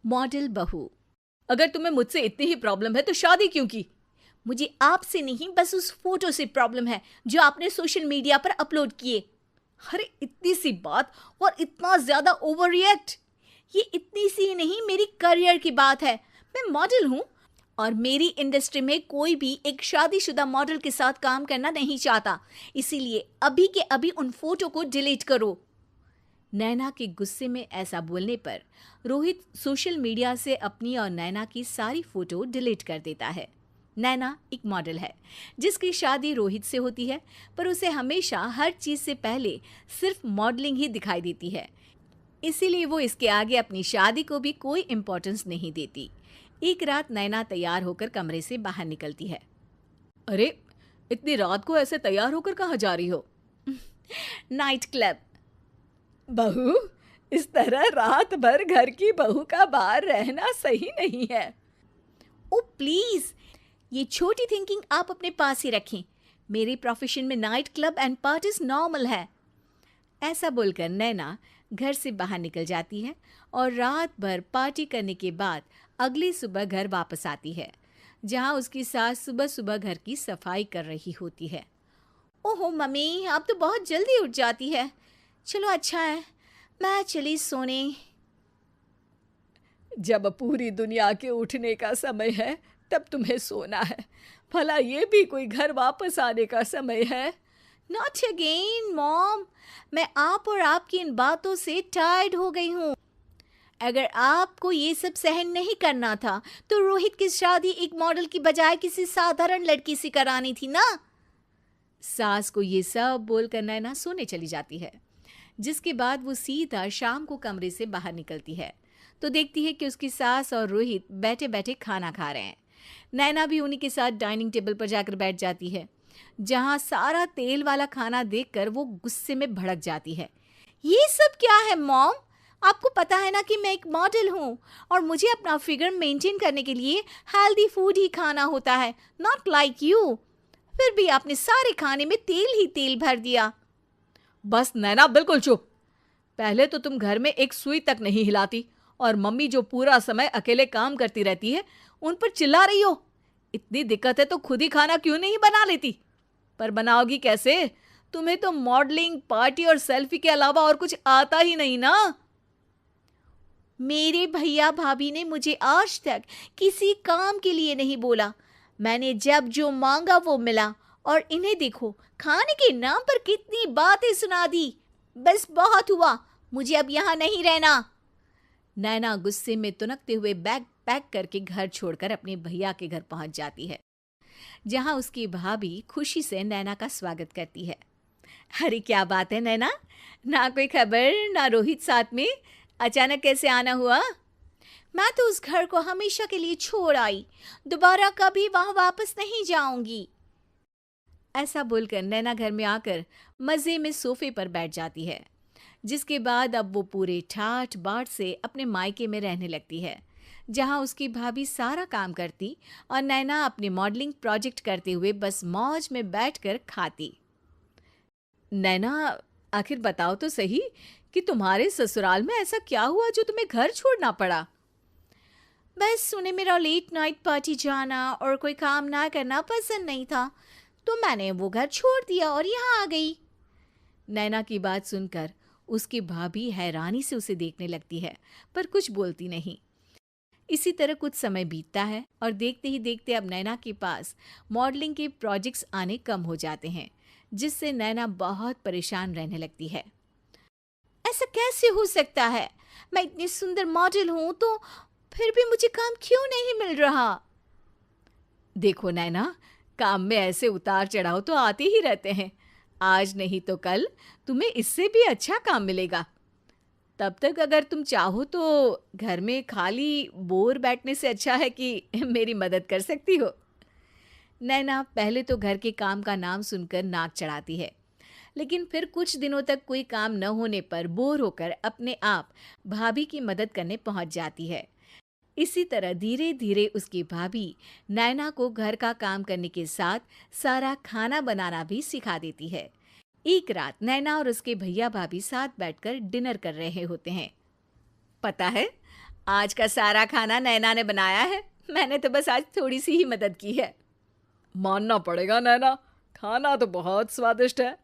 Model बहू। अगर तुम्हें मुझसे इतनी ही प्रॉब्लम है तो शादी क्यों की? मुझे आपसे नहीं, बस उस फोटो से प्रॉब्लम है जो आपने सोशल मीडिया पर अपलोड किए। अरे इतनी सी बात और इतना ज्यादा ओवर रिएक्ट। ये इतनी सी ही नहीं, मेरी करियर की बात है। मैं मॉडल हूँ और मेरी इंडस्ट्री में कोई भी एक शादीशुदा मॉडल के साथ काम करना नहीं चाहता। इसीलिए अभी के अभी उन फोटो को डिलीट करो। नैना के गुस्से में ऐसा बोलने पर रोहित सोशल मीडिया से अपनी और नैना की सारी फोटो डिलीट कर देता है। नैना एक मॉडल है जिसकी शादी रोहित से होती है, पर उसे हमेशा हर चीज से पहले सिर्फ मॉडलिंग ही दिखाई देती है। इसीलिए वो इसके आगे अपनी शादी को भी कोई इम्पोर्टेंस नहीं देती। एक रात नैना तैयार होकर कमरे से बाहर निकलती है। अरे इतनी रात को ऐसे तैयार होकर कहाँ जा रही हो? Night club. बहू, इस तरह रात भर घर की बहू का बाहर रहना सही नहीं है। ओ प्लीज, ये छोटी थिंकिंग आप अपने पास ही रखें। मेरे प्रोफेशन में night club and parties normal है। ऐसा बोलकर नैना घर से बाहर निकल जाती है और रात भर पार्टी करने के बाद अगली सुबह घर वापस आती है, जहां उसकी सास सुबह सुबह घर की सफाई कर रही होती है। ओहो मम्मी, आप तो बहुत जल्दी उठ जाती है। चलो अच्छा है, मैं चली सोने। जब पूरी दुनिया के उठने का समय है तब तुम्हें सोना है। भला ये भी कोई घर वापस आने का समय है? नॉट अगेन मॉम, मैं आप और आपकी इन बातों से टायर्ड हो गई हूँ। अगर आपको ये सब सहन नहीं करना था तो रोहित की शादी एक मॉडल की बजाय किसी साधारण लड़की से करानी थी ना। सास को ये सब बोलकर नैना सोने चली जाती है, जिसके बाद वो सीधा शाम को कमरे से बाहर निकलती है तो देखती है कि उसकी सास और रोहित बैठे बैठे खाना खा रहे हैं। नैना भी उन्हीं के साथ डाइनिंग टेबल पर जाकर बैठ जाती है, जहां सारा तेल वाला खाना देखकर वो गुस्से में भड़क जाती है। ये सब क्या है मॉम? आपको पता है ना कि मैं एक मॉडल हूँ और मुझे अपना फिगर मेंटेन करने के लिए हेल्दी फूड ही खाना होता है, नॉट लाइक यू। फिर भी आपने सारे खाने में तेल ही तेल भर दिया। बस नैना, बिल्कुल चुप। पहले तो तुम घर में एक सुई तक नहीं हिलाती और मम्मी जो पूरा समय अकेले काम करती रहती है उन पर चिल्ला रही हो। इतनी दिक्कत है तो खुद ही खाना क्यों नहीं बना लेती? पर बनाओगी कैसे? तुम्हें तो मॉडलिंग, पार्टी और सेल्फी के अलावा और कुछ आता ही नहीं ना। मेरे भैया भाभी ने मुझे आज तक किसी काम के लिए नहीं बोला। मैंने जब जो मांगा वो मिला और इन्हें देखो, खाने के नाम पर कितनी बातें सुना दी। बस बहुत हुआ, मुझे अब यहाँ नहीं रहना। नैना गुस्से में तुनकते हुए बैग पैक करके घर छोड़कर अपने भैया के घर पहुंच जाती है, जहां उसकी भाभी खुशी से नैना का स्वागत करती है। अरे क्या बात है नैना, ना कोई खबर ना रोहित साथ में, अचानक कैसे आना हुआ? मैं तो उस घर को हमेशा के लिए छोड़ आई, दोबारा कभी वहां वापस नहीं जाऊंगी। ऐसा बोलकर नैना घर में आकर मजे में सोफे पर बैठ जाती है, जिसके बाद अब वो पूरे ठाठ बाट से अपने मायके में रहने लगती है, जहां उसकी भाभी सारा काम करती और नैना अपने मॉडलिंग प्रोजेक्ट करते हुए बस मौज में बैठकर खाती। नैना, आखिर बताओ तो सही कि तुम्हारे ससुराल में ऐसा क्या हुआ जो तुम्हें घर छोड़ना पड़ा? बस उन्हें मेरा लेट नाइट पार्टी जाना और कोई काम ना करना पसंद नहीं था, तो मैंने वो घर छोड़ दिया और यहाँ आ गई। नैना की बात सुनकर उसकी भाभी हैरानी से उसे देखने लगती है, पर कुछ बोलती नहीं। इसी तरह कुछ समय बीतता है और देखते ही देखते अब नैना के पास मॉडलिंग के प्रोजेक्ट्स आने कम हो जाते हैं, जिससे नैना बहुत परेशान रहने लगती है। ऐसा कैसे हो सकता है? मैं इतनी सुंदर मॉडल हूं तो फिर भी मुझे काम क्यों नहीं मिल रहा? देखो नैना, काम में ऐसे उतार चढ़ाव तो आते ही रहते हैं। आज नहीं तो कल तुम्हें इससे भी अच्छा काम मिलेगा। तब तक अगर तुम चाहो तो घर में खाली बोर बैठने से अच्छा है कि मेरी मदद कर सकती हो। नैना पहले तो घर के काम का नाम सुनकर नाक चढ़ाती है, लेकिन फिर कुछ दिनों तक कोई काम न होने पर बोर होकर अपने आप भाभी की मदद करने पहुंच जाती है। इसी तरह धीरे धीरे उसकी भाभी नैना को घर का काम करने के साथ सारा खाना बनाना भी सिखा देती है। एक रात नैना और उसके भैया भाभी साथ बैठकर डिनर कर रहे होते हैं। पता है, आज का सारा खाना नैना ने बनाया है, मैंने तो बस आज थोड़ी सी ही मदद की है। मानना पड़ेगा नैना, खाना तो बहुत स्वादिष्ट है।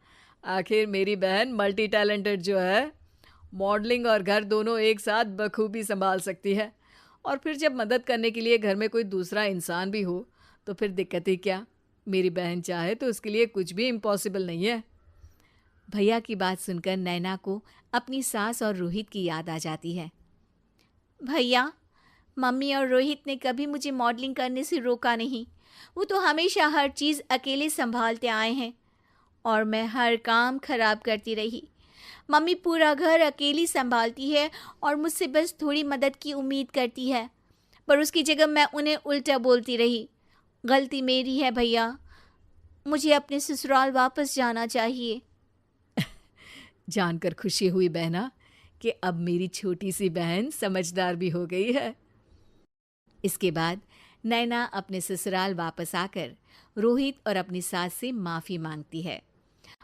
आखिर मेरी बहन मल्टी टैलेंटेड जो है, मॉडलिंग और घर दोनों एक साथ बखूबी संभाल सकती है। और फिर जब मदद करने के लिए घर में कोई दूसरा इंसान भी हो तो फिर दिक्कत ही क्या। मेरी बहन चाहे तो उसके लिए कुछ भी इम्पॉसिबल नहीं है। भैया की बात सुनकर नैना को अपनी सास और रोहित की याद आ जाती है। भैया, मम्मी और रोहित ने कभी मुझे मॉडलिंग करने से रोका नहीं। वो तो हमेशा हर चीज़ अकेले संभालते आए हैं और मैं हर काम खराब करती रही। मम्मी पूरा घर अकेली संभालती है और मुझसे बस थोड़ी मदद की उम्मीद करती है, पर उसकी जगह मैं उन्हें उल्टा बोलती रही। गलती मेरी है भैया, मुझे अपने ससुराल वापस जाना चाहिए। जानकर खुशी हुई बहना कि अब मेरी छोटी सी बहन समझदार भी हो गई है। इसके बाद नैना अपने ससुराल वापस आकर रोहित और अपनी सास से माफ़ी मांगती है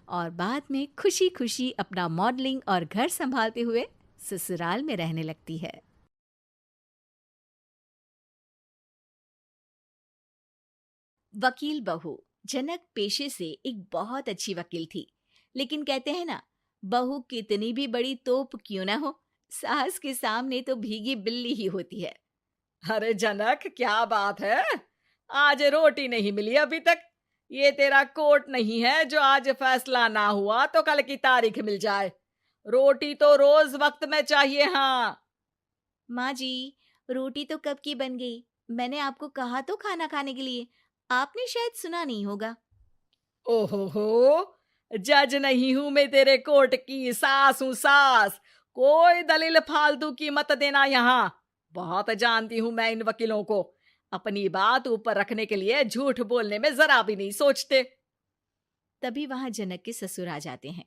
और बाद में खुशी खुशी अपना मॉडलिंग और घर संभालते हुए ससुराल में रहने लगती है। वकील बहू। जनक पेशे से एक बहुत अच्छी वकील थी, लेकिन कहते हैं ना, बहू कितनी भी बड़ी तोप क्यों ना हो, सास के सामने तो भीगी बिल्ली ही होती है। अरे जनक, क्या बात है, आज रोटी नहीं मिली अभी तक। ये तेरा कोर्ट नहीं है जो आज फैसला ना हुआ तो कल की तारीख मिल जाए। रोटी तो रोज वक्त में चाहिए। हाँ। माँ जी, रोटी तो कब की बन गई। मैंने आपको कहा तो खाना खाने के लिए, आपने शायद सुना नहीं होगा। ओहो हो, जज नहीं हूं मैं तेरे कोर्ट की, सास हूं सास। कोई दलील फालतू की मत देना यहाँ। बहुत जानती हूं मैं इन वकीलों को, अपनी बात ऊपर रखने के लिए झूठ बोलने में जरा भी नहीं सोचते। तभी वहां जनक के ससुर आ जाते हैं।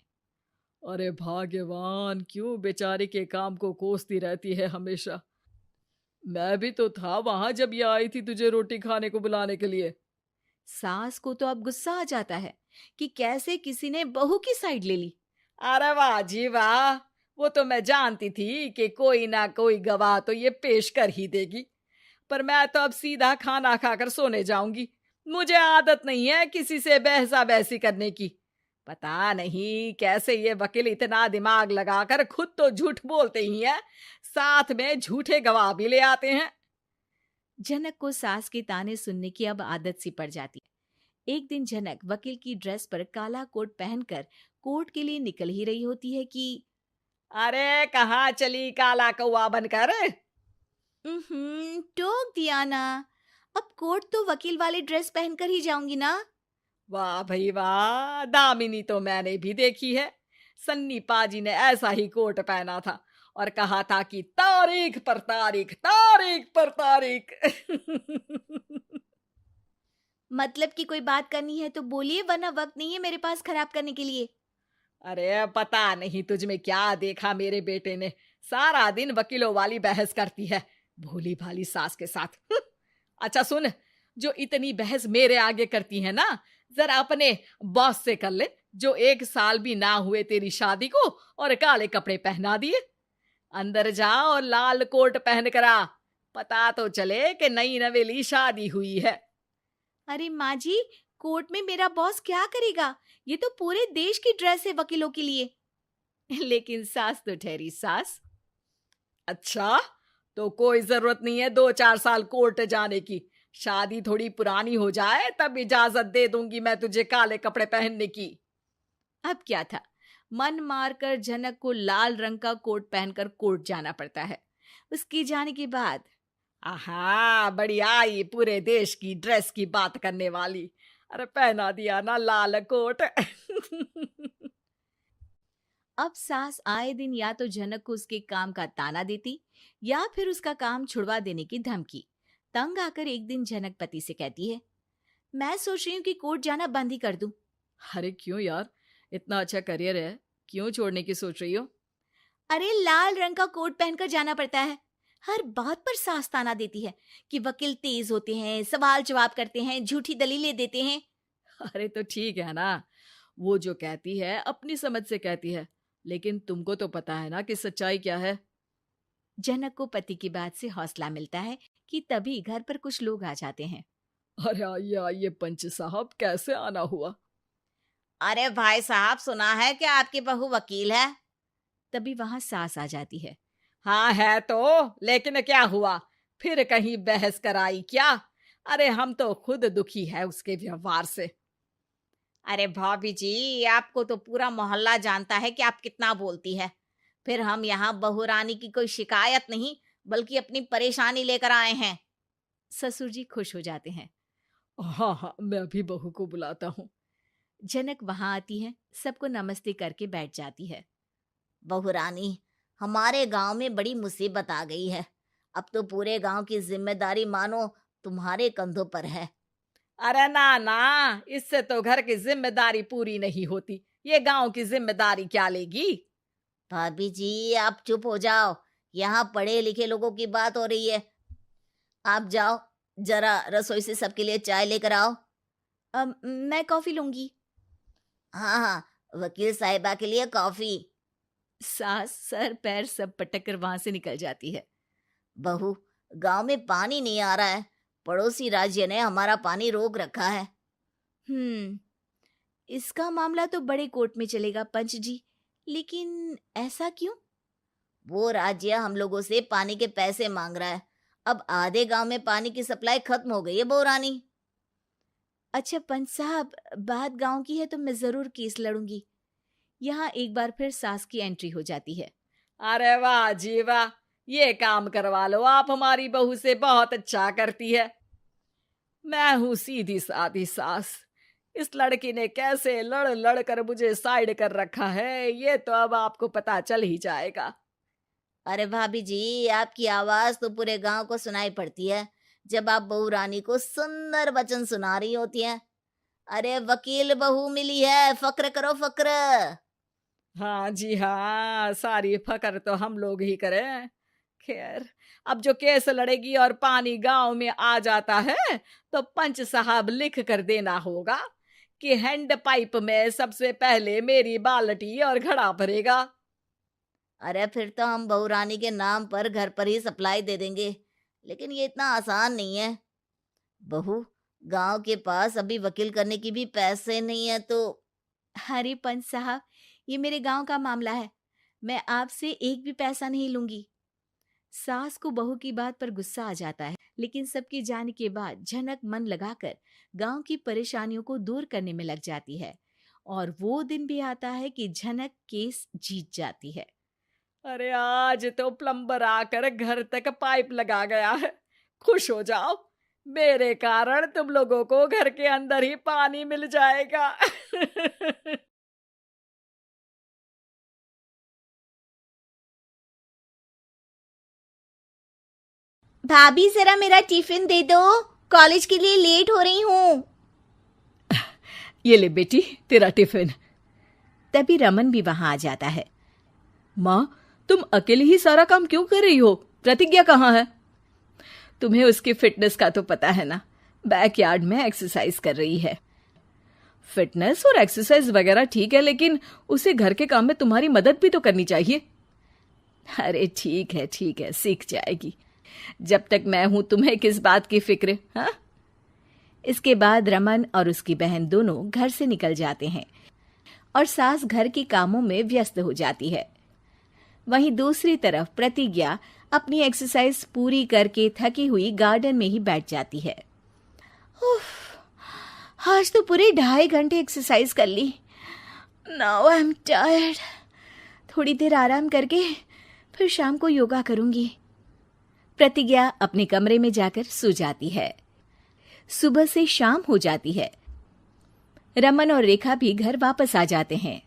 अरे भाग्यवान, क्यों बेचारी के काम को कोसती रहती है हमेशा। मैं भी तो था वहां जब ये आई थी तुझे रोटी खाने को बुलाने के लिए। सास को तो अब गुस्सा आ जाता है कि कैसे किसी ने बहू की साइड ले ली। अरे वाह जी वाह, वो तो मैं जानती थी कि कोई ना कोई गवाह तो ये पेश कर ही देगी। पर मैं तो अब सीधा खाना खाकर सोने जाऊंगी। मुझे आदत नहीं है किसी से बहसा बहसी करने की। पता नहीं कैसे ये वकील इतना दिमाग लगाकर खुद तो झूठ बोलते ही हैं, साथ में झूठे गवाह भी ले आते हैं। जनक को सास के ताने सुनने की अब आदत सी पड़ जाती है। एक दिन जनक वकील की ड्रेस पर काला कोट पहनकर कोर्ट के लिए निकल ही रही होती है कि अरे कहाँ चली काला कौवा बनकर। टोक दिया ना। अब कोर्ट तो वकील वाली ड्रेस पहनकर ही जाऊंगी ना। वाह भाई वाह, दामिनी तो मैंने भी देखी है। सन्नी पाजी ने ऐसा ही कोट पहना था और कहा था कि तारीख पर तारीख, तारीख पर तारीख। मतलब कि कोई बात करनी है तो बोलिए, वरना वक्त नहीं है मेरे पास खराब करने के लिए। अरे पता नहीं तुझ में क्या देखा मेरे बेटे ने, सारा दिन वकीलों वाली बहस करती है, भोली भाली सास के साथ। अच्छा सुन, जो इतनी बहस मेरे आगे करती है ना, जरा अपने बॉस से कर ले, जो 1 साल भी ना हुए तेरी शादी को और काले कपड़े पहना दिए। अंदर जा और लाल कोट पहन कर आ, पता तो चले कि नई नवेली शादी हुई है। अरे माँ जी, कोर्ट में मेरा बॉस क्या करेगा? ये तो पूरे देश की ड्रेस है वकीलों के लिए। लेकिन सास तो ठहरी सास। अच्छा, तो कोई जरूरत नहीं है 2-4 साल कोर्ट जाने की। शादी थोड़ी पुरानी हो जाए तब इजाजत दे दूंगी मैं तुझे काले कपड़े पहनने की। अब क्या था, मन मारकर जनक को लाल रंग का कोट पहनकर कोर्ट जाना पड़ता है। उसके जाने के बाद आहा, बढ़िया, ये पूरे देश की ड्रेस की बात करने वाली। अरे पहना दिया ना लाल कोट। अब सास आए दिन या तो जनक को उसके काम का ताना देती या फिर उसका काम छुड़वा देने की धमकी। तंग आकर एक दिन जनक पति से कहती है, मैं सोच रही हूँ कि कोर्ट जाना बंद ही कर दूं। अरे क्यों यार, इतना अच्छा करियर है, क्यों छोड़ने की सोच रही हो? अरे लाल रंग का कोट पहनकर जाना पड़ता है। हर बात पर सास ताना देती है कि वकील तेज होते हैं, सवाल जवाब करते हैं, झूठी दलीलें देते हैं। अरे तो ठीक है ना, वो जो कहती है अपनी समझ से कहती है, लेकिन तुमको तो पता है ना कि सच्चाई क्या है। जनक को पति की बात से हौसला मिलता है कि तभी घर पर कुछ लोग आ जाते हैं। अरे आइए आइए पंच साहब, कैसे आना हुआ? अरे भाई साहब, सुना है कि आपकी बहू वकील है। तभी वहां सास आ जाती है। हाँ है तो, लेकिन क्या हुआ? फिर कहीं बहस कराई क्या? अरे हम तो खुद दुखी है उसके व्यवहार से। अरे भाभी जी, आपको तो पूरा मोहल्ला जानता है कि आप कितना बोलती है। फिर हम यहाँ बहू रानी की कोई शिकायत नहीं, बल्कि अपनी परेशानी लेकर आए हैं। ससुर जी खुश हो जाते हैं। हाँ हाँ, मैं भी बहू को बुलाता हूँ। जनक वहां आती है, सबको नमस्ते करके बैठ जाती है। बहू रानी, हमारे गांव में बड़ी मुसीबत आ गई है। अब तो पूरे गांव की जिम्मेदारी मानो तुम्हारे कंधों पर है। अरे ना ना, इससे तो घर की जिम्मेदारी पूरी नहीं होती। ये गांव की जिम्मेदारी क्या लेगी? भाभी जी, आप चुप हो जाओ। यहाँ पढ़े लिखे लोगों की बात हो रही है। आप जाओ, जरा रसोई से सबके लिए चाय लेकर आओ। मैं कॉफी लूंगी। हाँ हाँ, वकील साहिबा के लिए कॉफी। सास सर पैर सब पटक कर वहां से निकल जाती है। बहू, गांव में पानी नहीं आ रहा है। पड़ोसी राज्य ने हमारा पानी रोक रखा है। इसका मामला तो बड़े कोर्ट में चलेगा पंच जी, लेकिन ऐसा क्यों? वो राज्य हम लोगों से पानी के पैसे मांग रहा है। अब आधे गांव में पानी की सप्लाई खत्म हो गई है बहू रानी। अच्छा पंच साहब, बात गांव की है तो मैं जरूर केस लड़ूंगी। यहाँ एक बार फिर सास की एंट्री हो जाती है। अरे वाह जी वाह, ये काम करवा लो आप हमारी बहू से, बहुत अच्छा करती है। मैं हूँ सीधी सादी सास। इस लड़की ने कैसे लड़ लड़ कर मुझे साइड कर रखा है, ये तो अब आपको पता चल ही जाएगा। अरे भाभी जी, आपकी आवाज तो पूरे गांव को सुनाई पड़ती है जब आप बहू रानी को सुंदर वचन सुना रही होती हैं। अरे वकील बहू मिली है, फक्र करो फक्र। हाँ जी हाँ, सारी फकर तो हम लोग ही करें। खैर, अब जो केस लड़ेगी और पानी गांव में आ जाता है तो पंच साहब लिख कर देना होगा कि हैंड पाइप में सबसे पहले मेरी बाल्टी और घड़ा भरेगा। अरे फिर तो हम बहू रानी के नाम पर घर पर ही सप्लाई दे देंगे, लेकिन ये इतना आसान नहीं है। बहू, गांव के पास अभी वकील करने की भी पैसे नहीं है तो। अरे पंच साहब, ये मेरे गांव का मामला है, मैं आपसे एक भी पैसा नहीं लूंगी। सास को बहू की बात पर गुस्सा आ जाता है, लेकिन सबके जाने के बाद झनक मन लगाकर गांव की परेशानियों को दूर करने में लग जाती है। और वो दिन भी आता है कि झनक केस जीत जाती है। अरे आज तो प्लम्बर आकर घर तक पाइप लगा गया है। खुश हो जाओ, मेरे कारण तुम लोगों को घर के अंदर ही पानी मिल जाएगा। भाभी जरा मेरा टिफिन दे दो, कॉलेज के लिए लेट हो रही हूँ। ये ले बेटी, तेरा टिफिन। तभी रमन भी वहां आ जाता है। माँ, तुम अकेले ही सारा काम क्यों कर रही हो? प्रतिज्ञा कहाँ है? तुम्हें उसकी फिटनेस का तो पता है ना, बैकयार्ड में एक्सरसाइज कर रही है। फिटनेस और एक्सरसाइज वगैरह ठीक है, लेकिन उसे घर के काम में तुम्हारी मदद भी तो करनी चाहिए। अरे ठीक है, सीख जाएगी। जब तक मैं हूं तुम्हें किस बात की फिक्र? हाँ। इसके बाद रमन और उसकी बहन दोनों घर से निकल जाते हैं और सास घर के कामों में व्यस्त हो जाती है। वहीं दूसरी तरफ प्रतिज्ञा अपनी एक्सरसाइज पूरी करके थकी हुई गार्डन में ही बैठ जाती है। आज तो पूरे 2.5 घंटे एक्सरसाइज कर ली। Now I am tired. थोड़ी देर आराम करके फिर शाम को योगा करूंगी। प्रतिज्ञा अपने कमरे में जाकर सो जाती है। सुबह से शाम हो जाती है। रमन और रेखा भी घर वापस आ जाते हैं,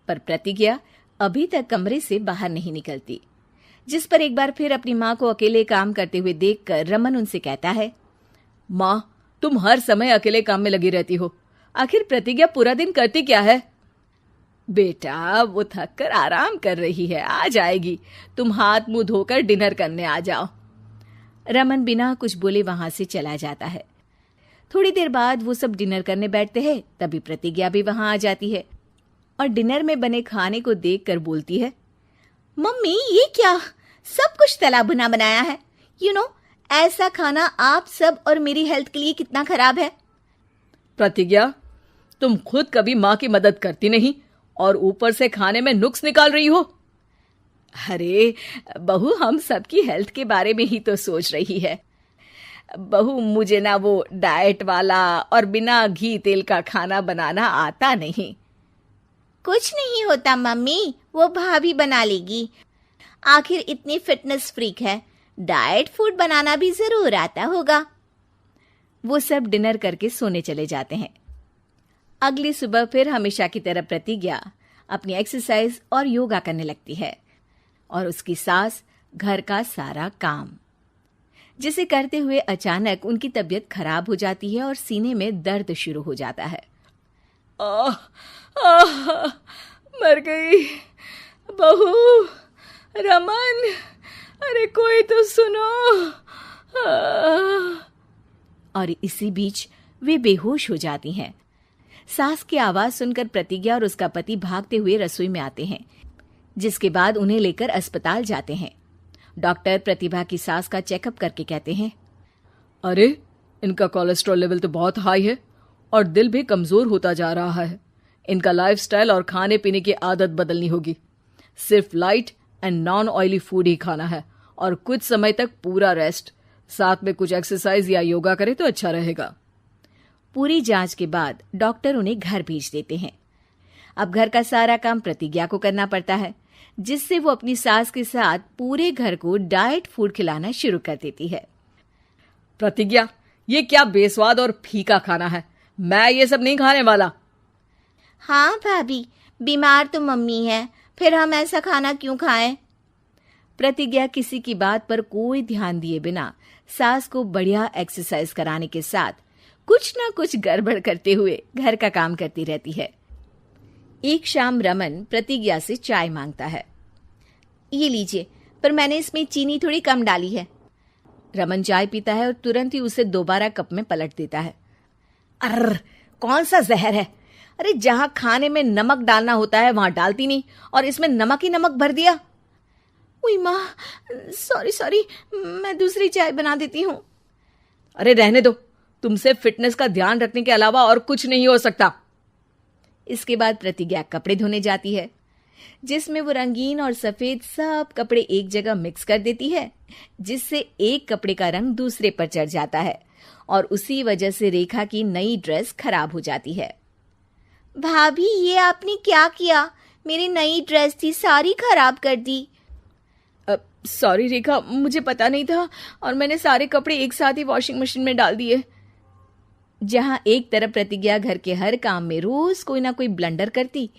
पर प्रतिज्ञा अभी तक कमरे से बाहर नहीं निकलती, जिस पर एक बार फिर अपनी माँ को अकेले काम करते हुए देखकर रमन उनसे कहता है, माँ, तुम हर समय अकेले काम में लगी रहती हो, आखिर प्रतिज्ञा पूरा दिन करती क्या है? बेटा, वो थक कर आराम कर रही है, आ जाएगी। तुम हाथ मुंह धोकर डिनर करने आ जाओ। रमन बिना कुछ बोले वहां से चला जाता है। थोड़ी देर बाद वो सब डिनर करने बैठते हैं, तभी प्रतिज्ञा भी वहां आ जाती है और डिनर में बने खाने को देखकर बोलती है, मम्मी ये क्या? सब कुछ तला भुना बनाया है। ऐसा खाना आप सब और मेरी हेल्थ के लिए कितना खराब है। प्रतिज्ञा, तुम खुद कभी माँ की मदद करती नहीं और ऊपर से खाने में नुक्स निकाल रही हो। अरे बहू, हम सबकी हेल्थ के बारे में ही तो सोच रही है। बहू, मुझे ना वो डाइट वाला और बिना घी तेल का खाना बनाना आता नहीं। कुछ नहीं होता मम्मी, वो भाभी बना लेगी। आखिर इतनी फिटनेस फ्रीक है, डाइट फूड बनाना भी जरूर आता होगा। वो सब डिनर करके सोने चले जाते हैं। अगली सुबह फिर हमेशा की तरह प्रतिज्ञा अपनी एक्सरसाइज और योगा करने लगती है और उसकी सास घर का सारा काम, जिसे करते हुए अचानक उनकी तबीयत खराब हो जाती है और सीने में दर्द शुरू हो जाता है। आह, आह, मर गई बहू। रमन, अरे कोई तो सुनो। और इसी बीच वे बेहोश हो जाती हैं। सास की आवाज सुनकर प्रतिज्ञा और उसका पति भागते हुए रसोई में आते हैं, जिसके बाद उन्हें लेकर अस्पताल जाते हैं। डॉक्टर प्रतिभा की सास का चेकअप करके कहते हैं, अरे इनका कोलेस्ट्रॉल लेवल तो बहुत हाई है और दिल भी कमजोर होता जा रहा है। इनका लाइफस्टाइल और खाने पीने की आदत बदलनी होगी। सिर्फ light and non oily food ही खाना है और कुछ समय तक पूरा रेस्ट, साथ में कुछ एक्सरसाइज या योगा करे तो अच्छा रहेगा। पूरी जांच के बाद डॉक्टर उन्हें घर भेज देते हैं। अब घर का सारा काम प्रतिज्ञा को करना पड़ता है, जिससे वो अपनी सास के साथ पूरे घर को डाइट फूड खिलाना शुरू कर देती है। प्रतिज्ञा, ये क्या बेस्वाद और फीका खाना है। मैं ये सब नहीं खाने वाला। हाँ भाभी, बीमार तो मम्मी है, फिर हम ऐसा खाना क्यों खाएं? प्रतिज्ञा किसी की बात पर कोई ध्यान दिए बिना सास को बढ़िया एक्सरसाइज कराने के साथ कुछ ना कुछ गड़बड़ करते हुए घर का काम करती रहती है। एक शाम रमन प्रतिज्ञा से चाय मांगता है। ये लीजिए, पर मैंने इसमें चीनी थोड़ी कम डाली है। रमन चाय पीता है और तुरंत ही उसे दोबारा कप में पलट देता है। अर्र, कौन सा जहर है। अरे जहां खाने में नमक डालना होता है वहां डालती नहीं और इसमें नमक ही नमक भर दिया। उई माँ, सॉरी, मैं दूसरी चाय बना देती हूँ। अरे रहने दो, तुमसे फिटनेस का ध्यान रखने के अलावा और कुछ नहीं हो सकता। इसके बाद प्रतिज्ञा कपड़े धोने जाती है, जिसमें वो रंगीन और सफेद सब कपड़े एक जगह मिक्स कर देती है, जिससे एक कपड़े का रंग दूसरे पर चढ़ जाता है और उसी वजह से रेखा की नई ड्रेस खराब हो जाती है। भाभी, ये आपने क्या किया? मेरी नई ड्रेस थी, सारी खराब कर दी। सॉरी रेखा, मुझे पता नहीं था और मैंने सारे कपड़े एक साथ ही वॉशिंग मशीन में डाल दिए। जहां एक तरफ प्रतिज्ञा घर के हर काम में रोज कोई ना कोई ब्लंडर करती,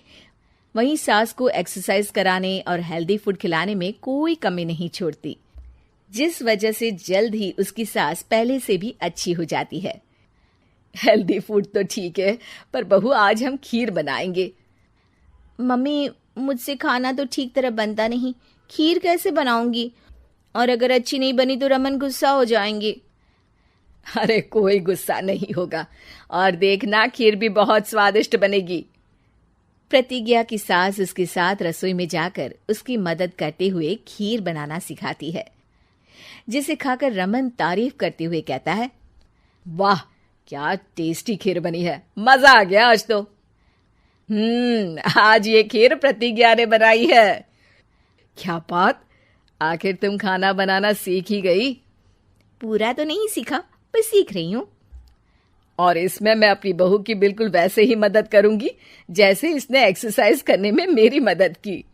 वहीं सास को एक्सरसाइज कराने और हेल्दी फूड खिलाने में कोई कमी नहीं छोड़ती, जिस वजह से जल्द ही उसकी सास पहले से भी अच्छी हो जाती है। हेल्दी फूड तो ठीक है, पर बहू आज हम खीर बनाएंगे। मम्मी, मुझसे खाना तो ठीक तरह बनता नहीं, खीर कैसे बनाऊंगी? और अगर अच्छी नहीं बनी तो रमन गुस्सा हो जाएंगे। अरे कोई गुस्सा नहीं होगा और देखना, खीर भी बहुत स्वादिष्ट बनेगी। प्रतिज्ञा की सास उसके साथ रसोई में जाकर उसकी मदद करते हुए खीर बनाना सिखाती है, जिसे खाकर रमन तारीफ करते हुए कहता है, वाह क्या टेस्टी खीर बनी है, मजा आ गया आज तो। आज ये खीर प्रतिज्ञा ने बनाई है। क्या बात, आखिर तुम खाना बनाना सीख ही गई? पूरा तो नहीं सीखा, पर सीख रही हूँ। और इसमें मैं अपनी बहू की बिल्कुल वैसे ही मदद करूंगी जैसे इसने एक्सरसाइज करने में मेरी मदद की।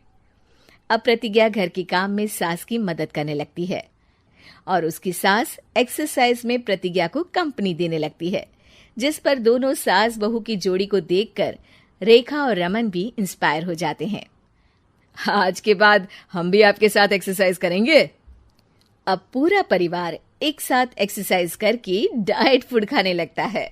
अब प्रतिज्ञा घर के काम में सास की मदद करने लगती है और उसकी सास एक्सरसाइज में प्रतिज्ञा को कंपनी देने लगती है, जिस पर दोनों सास बहू की जोड़ी को देखकर रेखा और रमन भी इंस्पायर हो जाते हैं। आज के बाद हम भी आपके साथ एक्सरसाइज करेंगे। अब पूरा परिवार एक साथ एक्सरसाइज करके डाइट फूड खाने लगता है।